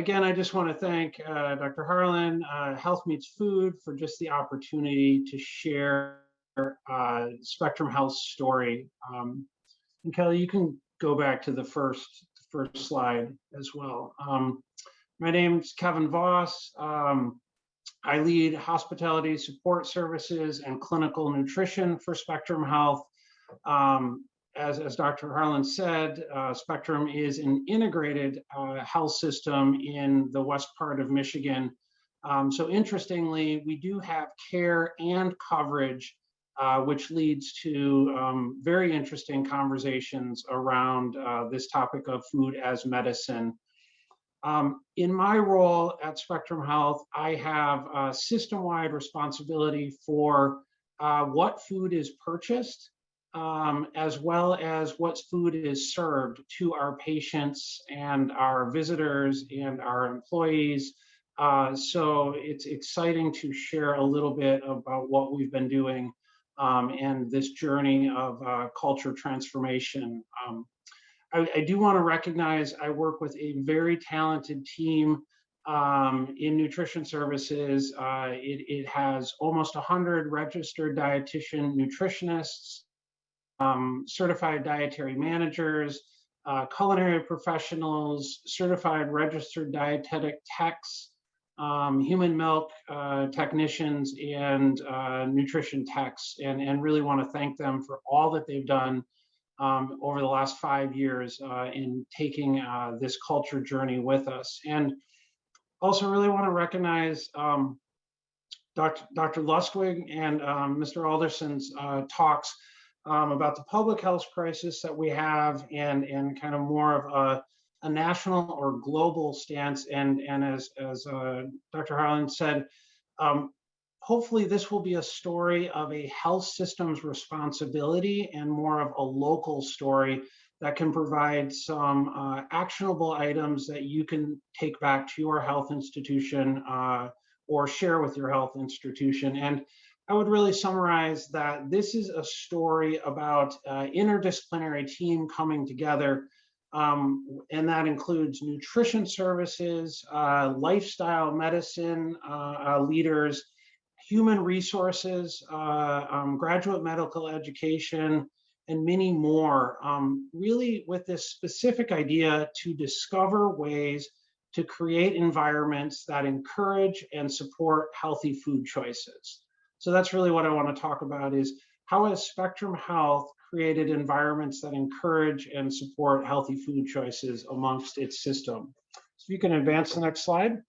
again, I just want to thank Dr. Harlan, Health Meets Food, for just the opportunity to share Spectrum Health's story. And Kelly, you can go back to the first slide as well. My name's Kevin Voss. I lead hospitality support services and clinical nutrition for Spectrum Health. As Dr. Harlan said, Spectrum is an integrated health system in the west part of Michigan. So interestingly, we do have care and coverage, which leads to very interesting conversations around this topic of food as medicine. In my role at Spectrum Health, I have system-wide responsibility for what food is purchased, as well as what food is served to our patients and our visitors and our employees. So it's exciting to share a little bit about what we've been doing and this journey of culture transformation. I do want to recognize I work with a very talented team in nutrition services. It has almost 100 registered dietitian nutritionists, certified dietary managers, culinary professionals, certified registered dietetic techs, human milk technicians, and nutrition techs, and really want to thank them for all that they've done over the last 5 years in taking this culture journey with us. And also really want to recognize Dr. Lustig and Mr. Alderson's talks about the public health crisis that we have, and kind of more of a national or global stance. And as Dr. Harlan said, hopefully this will be a story of a health system's responsibility and more of a local story that can provide some actionable items that you can take back to your health institution or share with your health institution. And I would really summarize that this is a story about interdisciplinary team coming together, and that includes nutrition services, lifestyle medicine leaders, human resources, graduate medical education, and many more, really with this specific idea to discover ways to create environments that encourage and support healthy food choices. So that's really what I want to talk about, is how has Spectrum Health created environments that encourage and support healthy food choices amongst its system. So if you can advance the next slide.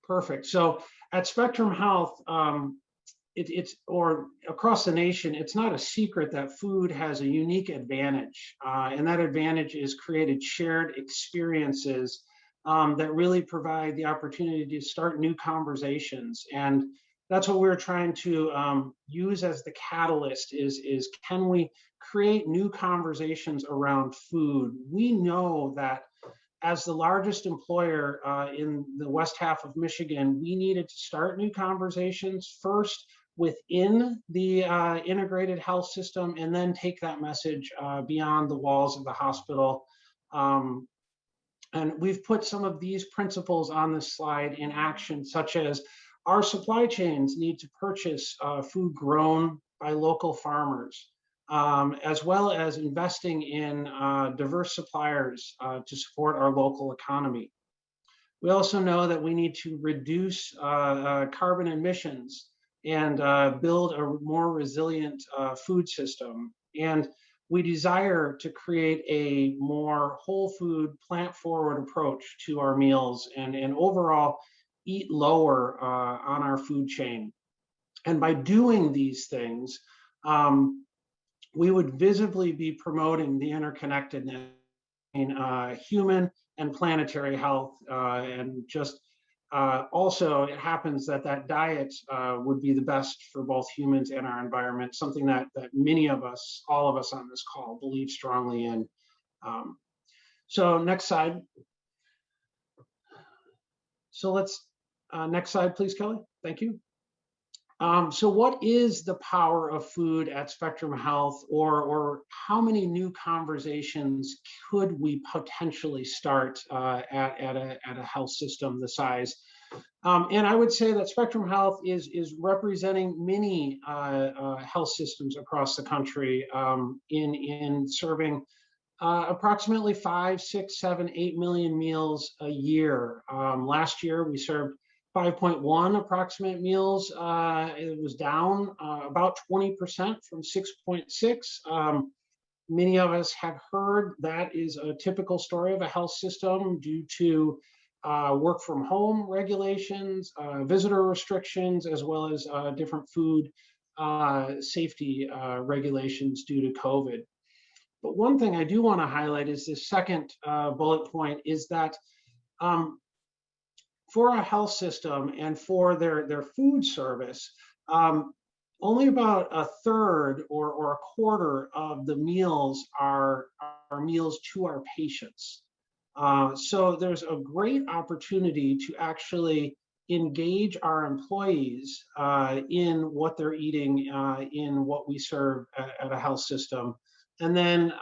Perfect. So at Spectrum Health, or across the nation, it's not a secret that food has a unique advantage, and that advantage is created shared experiences that really provide the opportunity to start new conversations. And that's what we're trying to use as the catalyst is can we create new conversations around food? We know that as the largest employer in the west half of Michigan, we needed to start new conversations first within the integrated health system, and then take that message beyond the walls of the hospital. And we've put some of these principles on this slide in action, such as our supply chains need to purchase food grown by local farmers, as well as investing in diverse suppliers to support our local economy. We also know that we need to reduce carbon emissions and build a more resilient food system. And we desire to create a more whole food, plant-forward approach to our meals, and overall eat lower on our food chain. And by doing these things, we would visibly be promoting the interconnectedness in human and planetary health, and just also it happens that diet would be the best for both humans and our environment, something that many of us, all of us on this call, believe strongly in. So next slide. So let's, next slide, please, Kelly. Thank you. So what is the power of food at Spectrum Health, or how many new conversations could we potentially start at a health system the size? And I would say that Spectrum Health is representing many health systems across the country in serving approximately 5, 6, 7, 8 million meals a year. Last year, we served 5.1 approximate meals. It was down about 20% from 6.6. Many of us have heard that is a typical story of a health system due to work from home regulations, visitor restrictions, as well as different food safety regulations due to COVID. But one thing I do want to highlight is this second bullet point is that for a health system and for their food service, only about a third or a quarter of the meals are meals to our patients. So there's a great opportunity to actually engage our employees in what they're eating, in what we serve at a health system. And then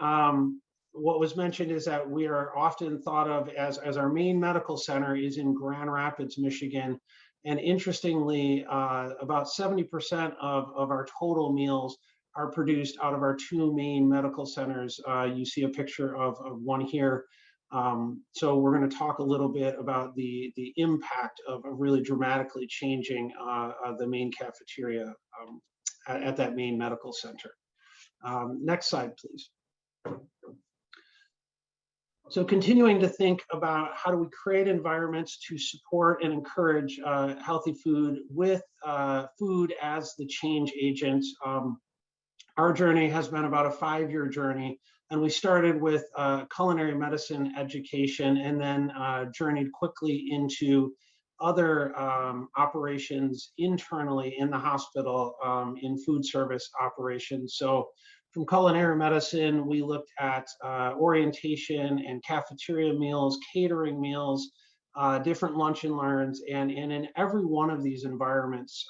what was mentioned is that we are often thought of as our main medical center is in Grand Rapids, Michigan. And interestingly, about 70% of our total meals are produced out of our two main medical centers. You see a picture of one here. So we're going to talk a little bit about the impact of really dramatically changing the main cafeteria at that main medical center. Next slide, please. So continuing to think about how do we create environments to support and encourage healthy food with food as the change agent. Our journey has been about a 5-year journey, and we started with culinary medicine education and then journeyed quickly into other operations internally in the hospital in food service operations. So from culinary medicine, we looked at orientation and cafeteria meals, catering meals, different lunch and learns, and in every one of these environments,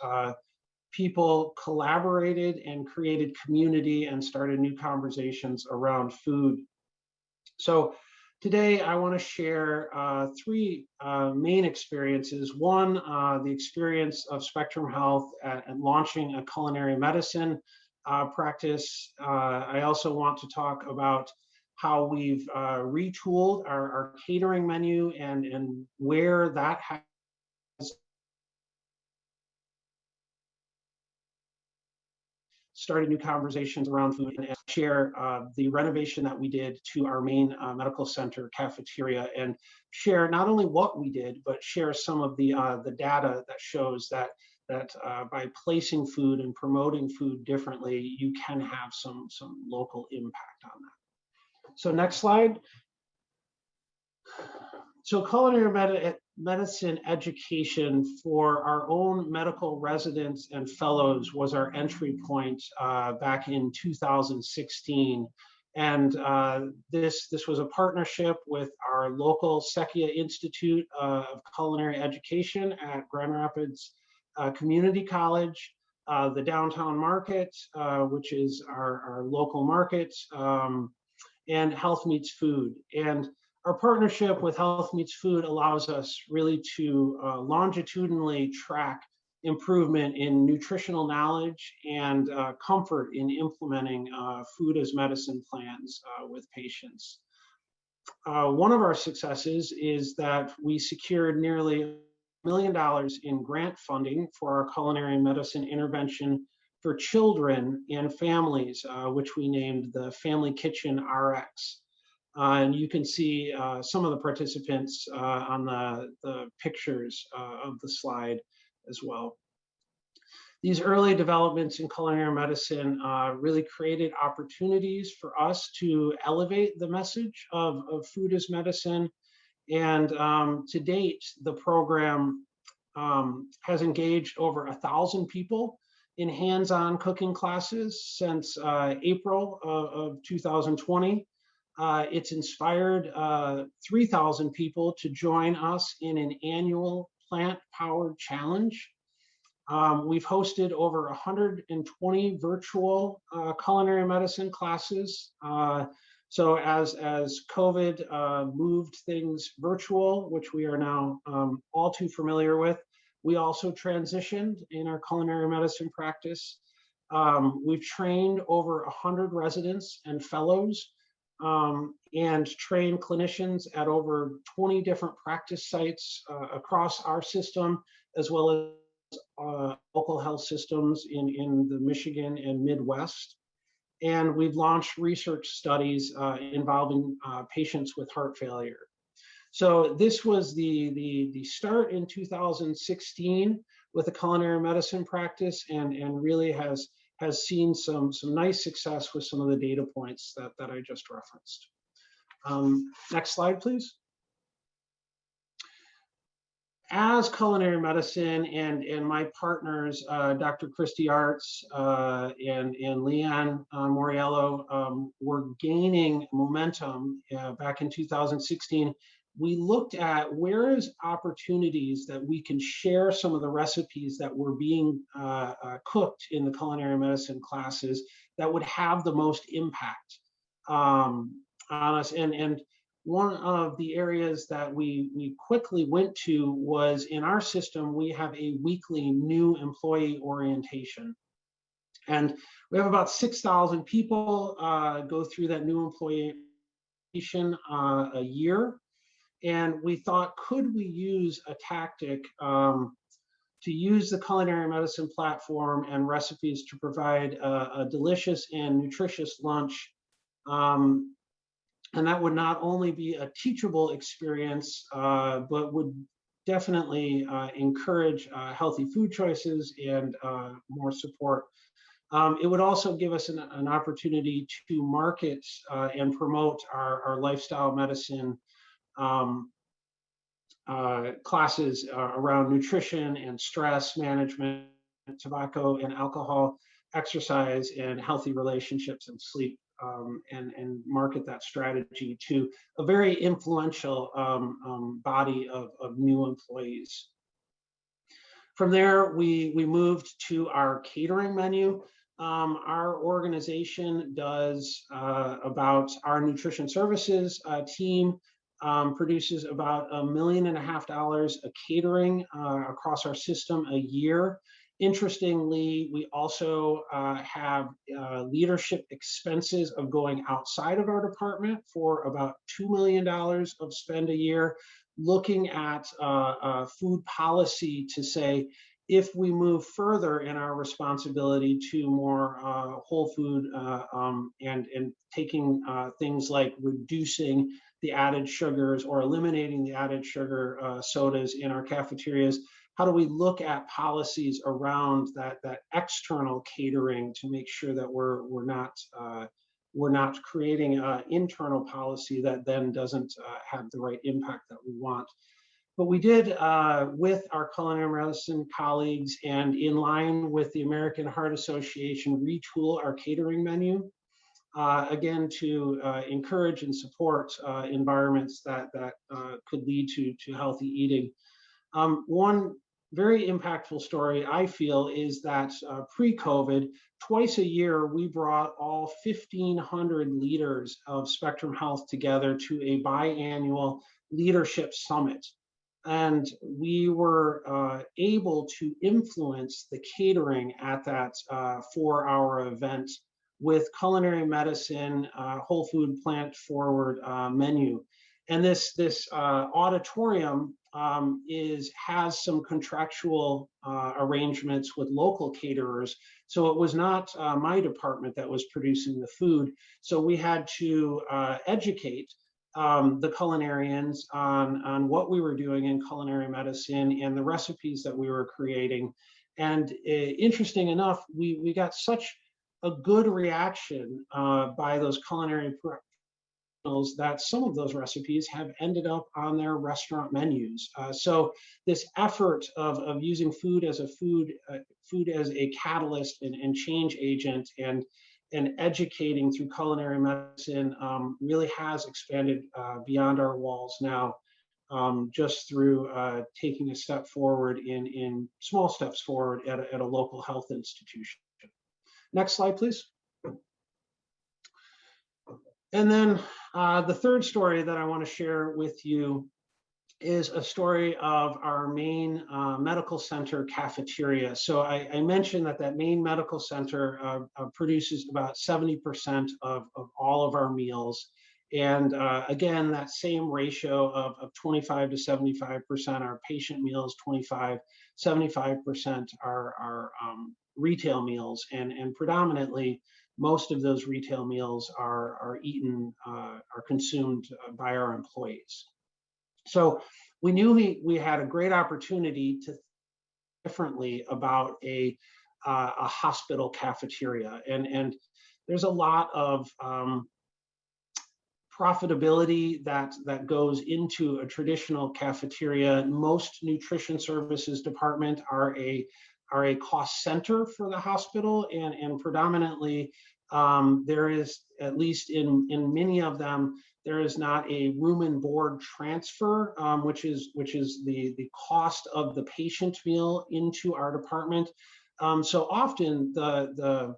people collaborated and created community and started new conversations around food. So today I want to share 3 main experiences. One, the experience of Spectrum Health at launching a culinary medicine practice. I also want to talk about how we've retooled our catering menu and where that has started new conversations around food, and share the renovation that we did to our main medical center cafeteria, and share not only what we did, but share some of the data that shows that by placing food and promoting food differently, you can have some local impact on that. So next slide. So culinary medicine education for our own medical residents and fellows was our entry point back in 2016. And this was a partnership with our local Sekia Institute of Culinary Education at Grand Rapids Community College, the downtown market, which is our local market, and Health Meets Food. And our partnership with Health Meets Food allows us really to longitudinally track improvement in nutritional knowledge and comfort in implementing food as medicine plans with patients. One of our successes is that we secured nearly $1 million in grant funding for our culinary medicine intervention for children and families, which we named the Family Kitchen RX. And you can see some of the participants on the pictures of the slide as well. These early developments in culinary medicine really created opportunities for us to elevate the message of food as medicine. And to date, the program has engaged over 1,000 people in hands-on cooking classes since April of 2020. It's inspired 3,000 people to join us in an annual plant-powered challenge. We've hosted over 120 virtual culinary medicine classes. So as COVID moved things virtual, which we are now all too familiar with, we also transitioned in our culinary medicine practice. We've trained over 100 residents and fellows and trained clinicians at over 20 different practice sites across our system, as well as local health systems in the Michigan and Midwest. And we've launched research studies involving patients with heart failure. So this was the start in 2016 with the culinary medicine practice, and really has seen some nice success with some of the data points that I just referenced. Next slide, please. As culinary medicine and my partners, Dr. Christy Arts and Leanne Moriello, were gaining momentum back in 2016, we looked at where is opportunities that we can share some of the recipes that were being cooked in the culinary medicine classes that would have the most impact on us. And one of the areas that we quickly went to was, in our system, we have a weekly new employee orientation. And we have about 6,000 people go through that new employee orientation a year. And we thought, could we use a tactic to use the culinary medicine platform and recipes to provide a delicious and nutritious lunch, and that would not only be a teachable experience, but would definitely encourage healthy food choices and more support. It would also give us an opportunity to market and promote our lifestyle medicine classes around nutrition and stress management, tobacco and alcohol, exercise, and healthy relationships and sleep. And market that strategy to a very influential body of new employees. From there, we moved to our catering menu. Our organization does about our nutrition services team produces about $1.5 million of catering across our system a year. Interestingly, we also have leadership expenses of going outside of our department for about $2 million of spend a year, looking at food policy to say, if we move further in our responsibility to more whole food and taking things like reducing the added sugars or eliminating the added sugar sodas in our cafeterias, how do we look at policies around that external catering to make sure that we're not creating an internal policy that then doesn't have the right impact that we want. But we did, with our culinary medicine colleagues and in line with the American Heart Association, retool our catering menu, again, to encourage and support environments that could lead to healthy eating. One very impactful story, I feel, is that pre-COVID, twice a year, we brought all 1,500 leaders of Spectrum Health together to a biannual leadership summit. And we were able to influence the catering at that 4-hour event with culinary medicine, whole food, plant forward menu. And this auditorium has some contractual arrangements with local caterers. So it was not my department that was producing the food. So we had to educate the culinarians on what we were doing in culinary medicine and the recipes that we were creating. And interesting enough, we got such a good reaction by those culinary professionals that some of those recipes have ended up on their restaurant menus. So this effort of using food as a catalyst and change agent and educating through culinary medicine really has expanded beyond our walls now. just through taking a step forward in small steps forward at a local health institution. Next slide, please. And then the third story that I want to share with you is a story of our main medical center cafeteria. So I mentioned that main medical center produces about 70% of all of our meals. And again, that same ratio of 25 to 75% are patient meals, 75% are retail meals, and predominantly most of those retail meals are eaten, are consumed by our employees. So we knew we had a great opportunity to think differently about a hospital cafeteria, and there's a lot of profitability that goes into a traditional cafeteria. Most nutrition services department are a cost center for the hospital, and predominantly there is, at least in many of them, there is not a room and board transfer, which is the cost of the patient meal into our department. So often the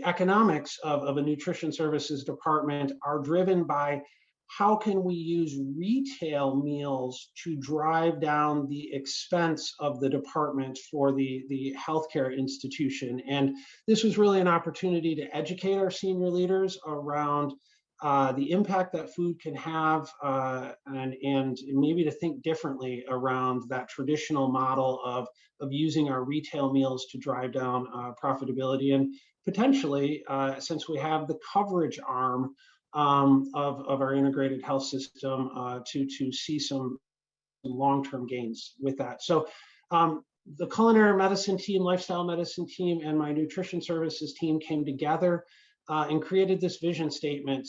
economics of a nutrition services department are driven by how can we use retail meals to drive down the expense of the department for the healthcare institution. And this was really an opportunity to educate our senior leaders around the impact that food can have, and maybe to think differently around that traditional model of using our retail meals to drive down profitability, and potentially, since we have the coverage arm of our integrated health system, to see some long-term gains with that. So the culinary medicine team, lifestyle medicine team, and my nutrition services team came together and created this vision statement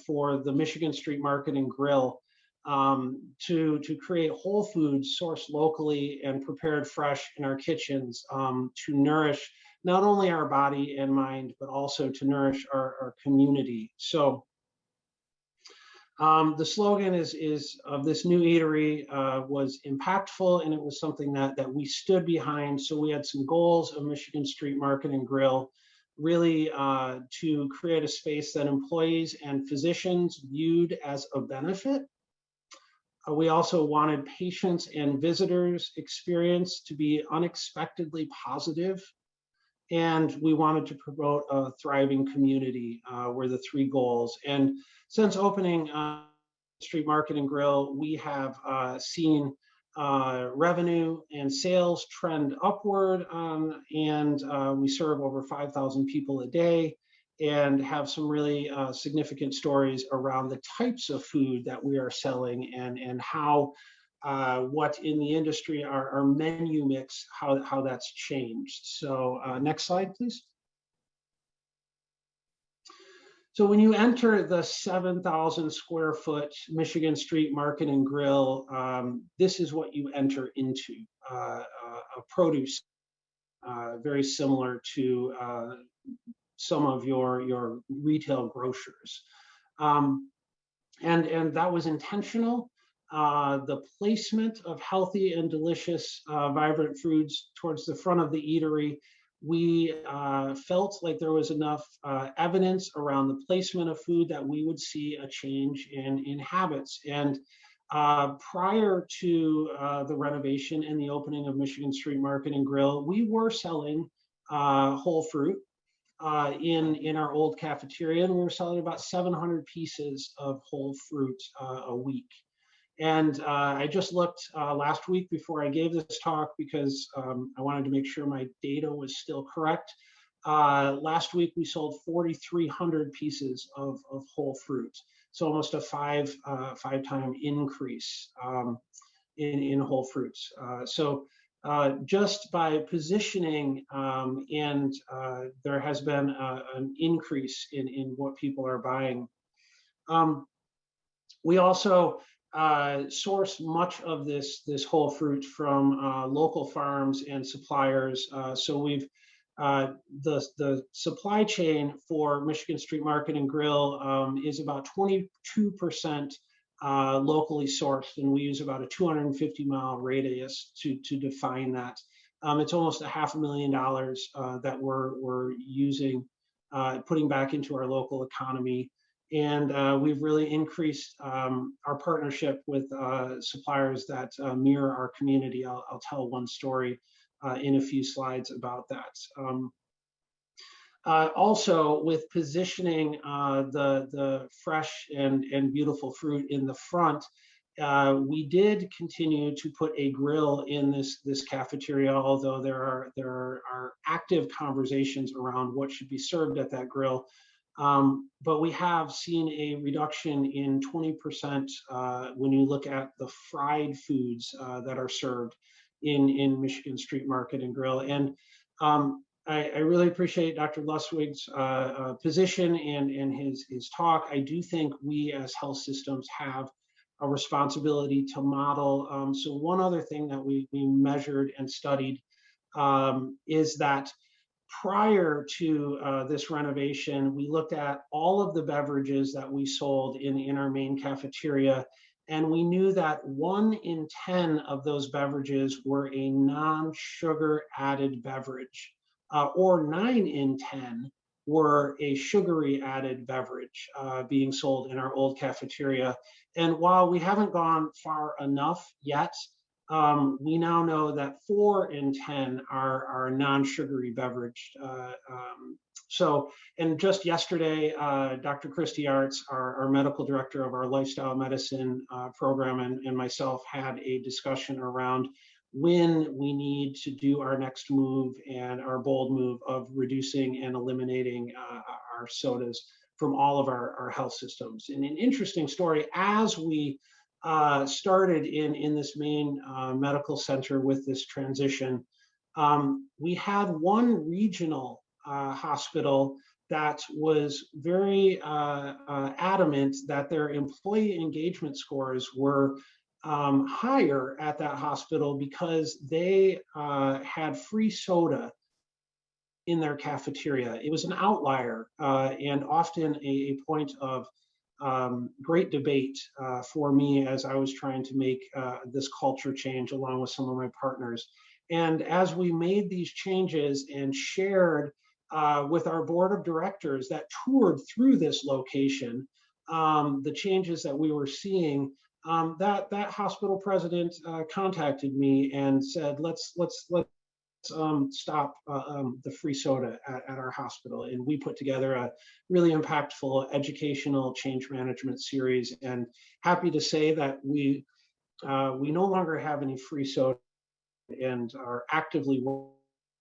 for the Michigan Street Market and Grill to create whole foods sourced locally and prepared fresh in our kitchens to nourish not only our body and mind, but also to nourish our community. So the slogan is of this new eatery was impactful, and it was something that we stood behind. So we had some goals of Michigan Street Market and Grill, really to create a space that employees and physicians viewed as a benefit. We also wanted patients and visitors' experience to be unexpectedly positive. And we wanted to promote a thriving community were the three goals. And since opening Street Market and Grill, we have seen revenue and sales trend upward, and we serve over 5,000 people a day and have some really significant stories around the types of food that we are selling, and how what in the industry our menu mix, how that's changed. So next slide, please. So when you enter the 7,000 square foot Michigan Street Market and Grill, this is what you enter into, a produce very similar to some of your retail grocers. And that was intentional. The placement of healthy and delicious, vibrant foods towards the front of the eatery, we felt like there was enough evidence around the placement of food that we would see a change in habits. And prior to the renovation and the opening of Michigan Street Market and Grill, we were selling whole fruit in our old cafeteria, and we were selling about 700 pieces of whole fruit a week. And I just looked last week before I gave this talk, because I wanted to make sure my data was still correct. Last week we sold 4,300 pieces of whole fruit, so almost a five-time increase in whole fruits. So just by positioning, and there has been an increase in what people are buying. We also source much of this whole fruit from local farms and suppliers. So we've the supply chain for Michigan Street Market and Grill is about 22% locally sourced, and we use about a 250-mile radius to define that. It's almost $500,000 that we're using, putting back into our local economy. And we've really increased our partnership with suppliers that mirror our community. I'll tell one story in a few slides about that. Also, with positioning the fresh and beautiful fruit in the front, we did continue to put a grill in this cafeteria, although there are active conversations around what should be served at that grill. But we have seen a reduction in 20% when you look at the fried foods that are served in Michigan Street Market and Grill. And I really appreciate Dr. Luswig's position and his talk. I do think we as health systems have a responsibility to model. So one other thing that we measured and studied is that prior to this renovation, we looked at all of the beverages that we sold in our main cafeteria, and we knew that 1 in 10 of those beverages were a non-sugar added beverage, or 9 in 10 were a sugary added beverage being sold in our old cafeteria. And while we haven't gone far enough yet, we now know that 4 in 10 are non-sugary beverage. And just yesterday, Dr. Christy Arts, our medical director of our lifestyle medicine program, and myself had a discussion around when we need to do our next move and our bold move of reducing and eliminating our sodas from all of our health systems. And an interesting story, as we started in this main medical center with this transition, we had one regional hospital that was very adamant that their employee engagement scores were higher at that hospital because they had free soda in their cafeteria. It was an outlier and often a point of great debate for me as I was trying to make this culture change along with some of my partners. And as we made these changes and shared with our board of directors that toured through this location, the changes that we were seeing, that hospital president contacted me and said, let's stop the free soda at our hospital. And we put together a really impactful educational change management series, and happy to say that we no longer have any free soda and are actively working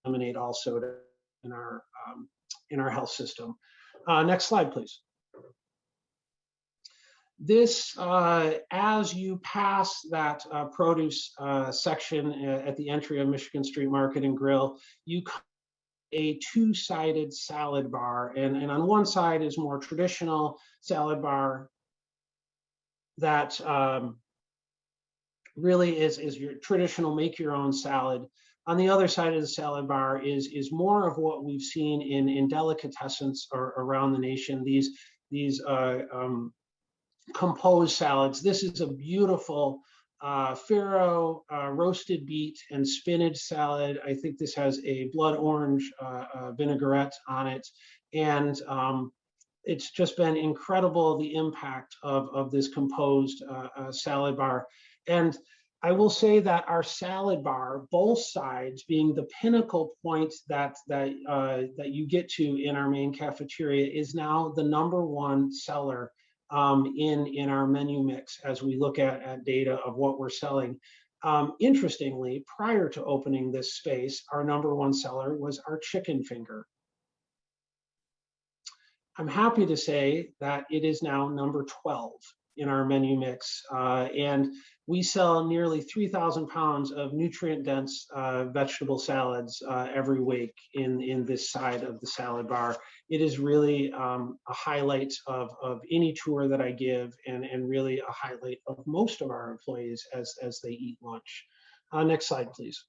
to eliminate all soda in our health system. Next slide, please. This, as you pass that produce section at the entry of Michigan Street Market and Grill, you come to a two-sided salad bar. And on one side is more traditional salad bar that really is your traditional make your own salad. On the other side of the salad bar is more of what we've seen in delicatessens around the nation, these composed salads. This is a beautiful farro roasted beet and spinach salad. I think this has a blood orange vinaigrette on it. And it's just been incredible, the impact of this composed salad bar. And I will say that our salad bar, both sides being the pinnacle point that you get to in our main cafeteria, is now the #1 seller in our menu mix as we look at data of what we're selling. Interestingly, prior to opening this space, our #1 seller was our chicken finger. I'm happy to say that it is now #12 in our menu mix, and we sell nearly 3,000 pounds of nutrient-dense vegetable salads every week in this side of the salad bar. It is really a highlight of any tour that I give, and really a highlight of most of our employees as they eat lunch. Next slide, please.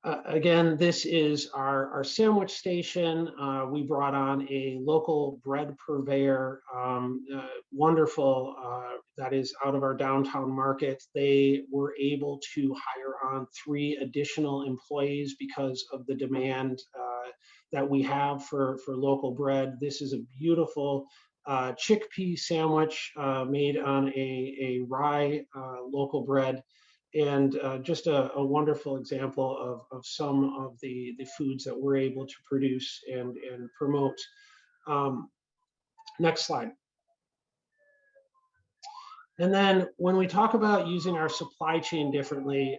Again, this is our sandwich station. We brought on a local bread purveyor, wonderful, that is out of our downtown market. They were able to hire on 3 additional employees because of the demand that we have for local bread. This is a beautiful chickpea sandwich made on a rye local bread. And just a wonderful example of some of the foods that we're able to produce and promote. Next slide. And then when we talk about using our supply chain differently,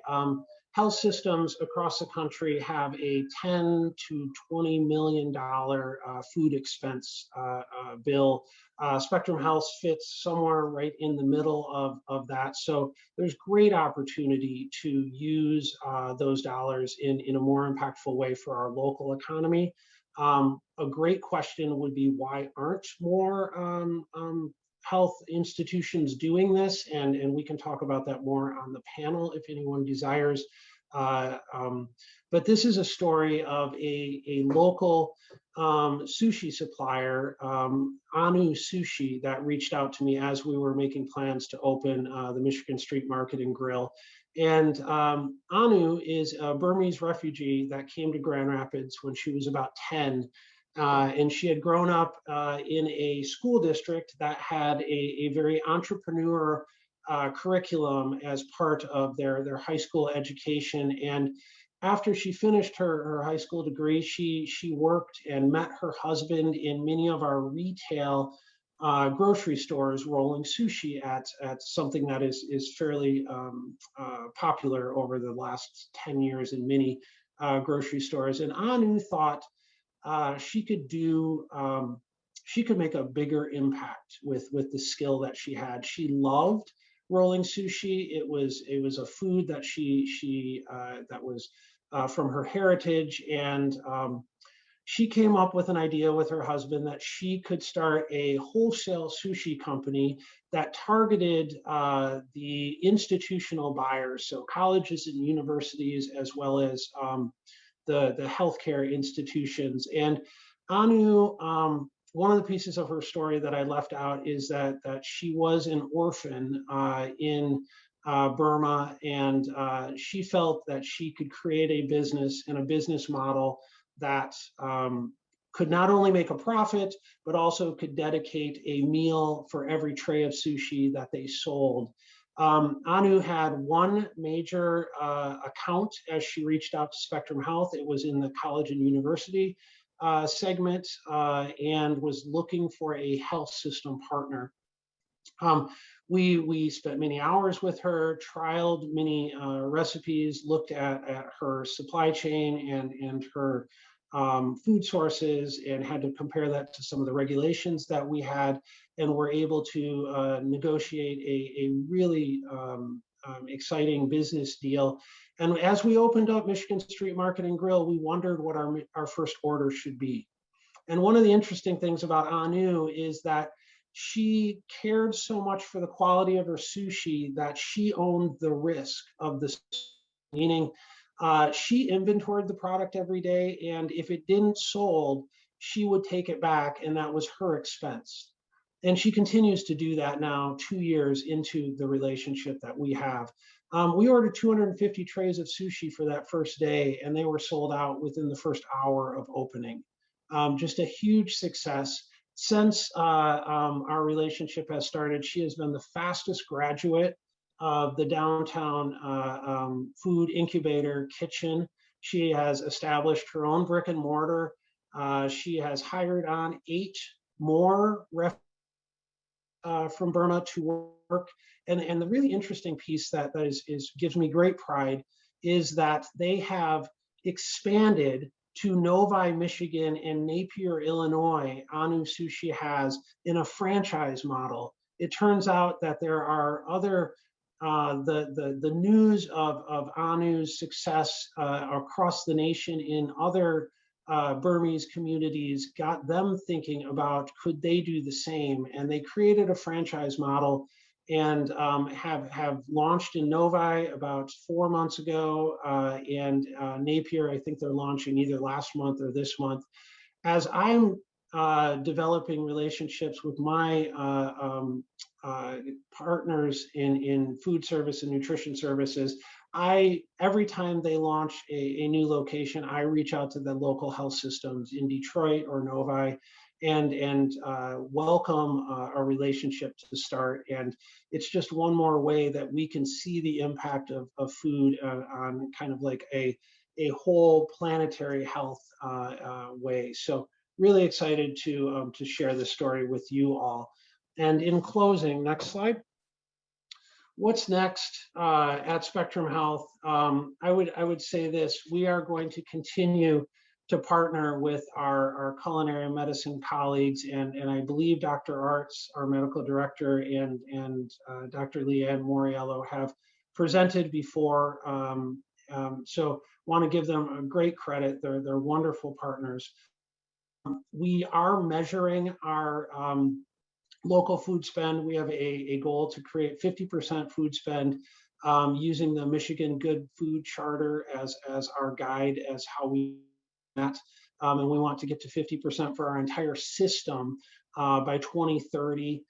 health systems across the country have a $10 to $20 million food expense bill. Spectrum Health fits somewhere right in the middle of that. So there's great opportunity to use those dollars in a more impactful way for our local economy. A great question would be, why aren't more health institutions doing this? And we can talk about that more on the panel if anyone desires. But this is a story of a local sushi supplier, Anu Sushi, that reached out to me as we were making plans to open the Michigan Street Market and Grill. And Anu is a Burmese refugee that came to Grand Rapids when she was about 10. And she had grown up in a school district that had a very entrepreneur curriculum as part of their high school education. And after she finished her high school degree, she worked and met her husband in many of our retail grocery stores, rolling sushi at something that is fairly popular over the last 10 years in many grocery stores. And Anu thought she could make a bigger impact with the skill that she had. She loved rolling sushi. It was a food that that was from her heritage, and she came up with an idea with her husband that she could start a wholesale sushi company that targeted the institutional buyers, so colleges and universities, as well as the healthcare institutions. And Anu, one of the pieces of her story that I left out is that she was an orphan in Burma, and she felt that she could create a business and a business model that could not only make a profit, but also could dedicate a meal for every tray of sushi that they sold. Anu had one major account as she reached out to Spectrum Health. It was in the college and university segment, and was looking for a health system partner. We spent many hours with her, trialed many recipes, looked at her supply chain and her food sources, and had to compare that to some of the regulations that we had, and were able to negotiate a really exciting business deal. And as we opened up Michigan Street Market and Grill, we wondered what our first order should be. And one of the interesting things about Anu is that she cared so much for the quality of her sushi that she owned the risk of this, meaning she inventoried the product every day, and if it didn't sold, she would take it back, and that was her expense. And she continues to do that now, 2 years into the relationship that we have. We ordered 250 trays of sushi for that first day, and they were sold out within the first hour of opening. Just a huge success. Since our relationship has started, she has been the fastest graduate of the downtown food incubator kitchen. She has established her own brick and mortar. She has hired on 8 more from Burma to work. And the really interesting piece that gives me great pride is that they have expanded to Novi, Michigan, and Napier, Illinois. Anu Sushi has in a franchise model. It turns out that there are other the news of Anu's success across the nation in other Burmese communities got them thinking about, could they do the same? And they created a franchise model. and have launched in Novi about 4 months ago, and Napier, I think they're launching either last month or this month. As I'm developing relationships with my partners in food service and nutrition services, every time they launch a new location, I reach out to the local health systems in Detroit or Novi and welcome our relationship to start. And it's just one more way that we can see the impact of food on kind of like a whole planetary health way. So really excited to share this story with you all. And in closing, next slide. What's next at Spectrum Health? I would say this: we are going to continue to partner with our culinary medicine colleagues, and I believe Dr. Arts, our medical director, and Dr. Leanne Moriello have presented before. So want to give them a great credit. They're wonderful partners. We are measuring our local food spend. We have a goal to create 50% food spend using the Michigan Good Food Charter as our guide as how we do that. And we want to get to 50% for our entire system by 2030.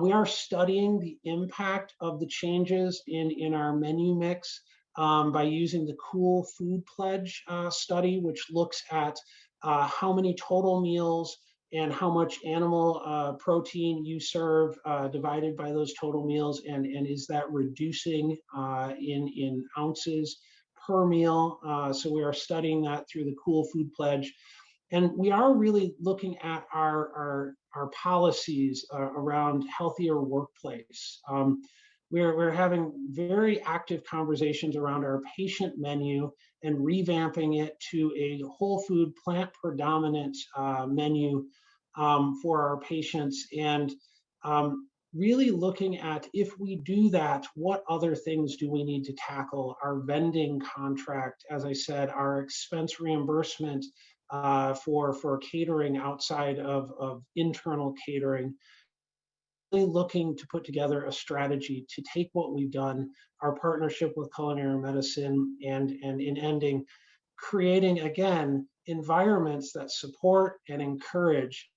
We are studying the impact of the changes in our menu mix by using the Cool Food Pledge study, which looks at how many total meals and how much animal protein you serve divided by those total meals, and is that reducing in ounces per meal. So we are studying that through the Cool Food Pledge. And we are really looking at our policies around healthier workplace. We're having very active conversations around our patient menu and revamping it to a whole food, plant predominant menu for our patients, and really looking at, if we do that, what other things do we need to tackle? Our vending contract, as I said, our expense reimbursement for catering outside of internal catering. Really looking to put together a strategy to take what we've done, our partnership with culinary medicine, and in ending, creating again environments that support and encourage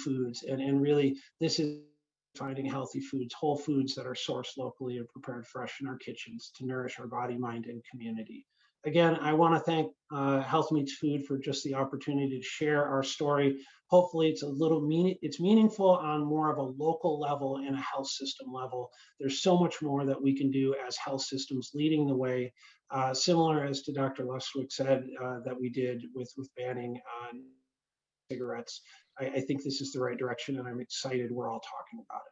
foods, and really this is finding healthy foods, whole foods that are sourced locally and prepared fresh in our kitchens to nourish our body, mind, and community. Again, I want to thank Health Meets Food for just the opportunity to share our story. Hopefully it's meaningful on more of a local level and a health system level. There's so much more that we can do as health systems leading the way, similar as to Dr. Lustwick said that we did with banning cigarettes. I think this is the right direction, and I'm excited we're all talking about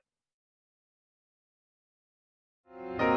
it.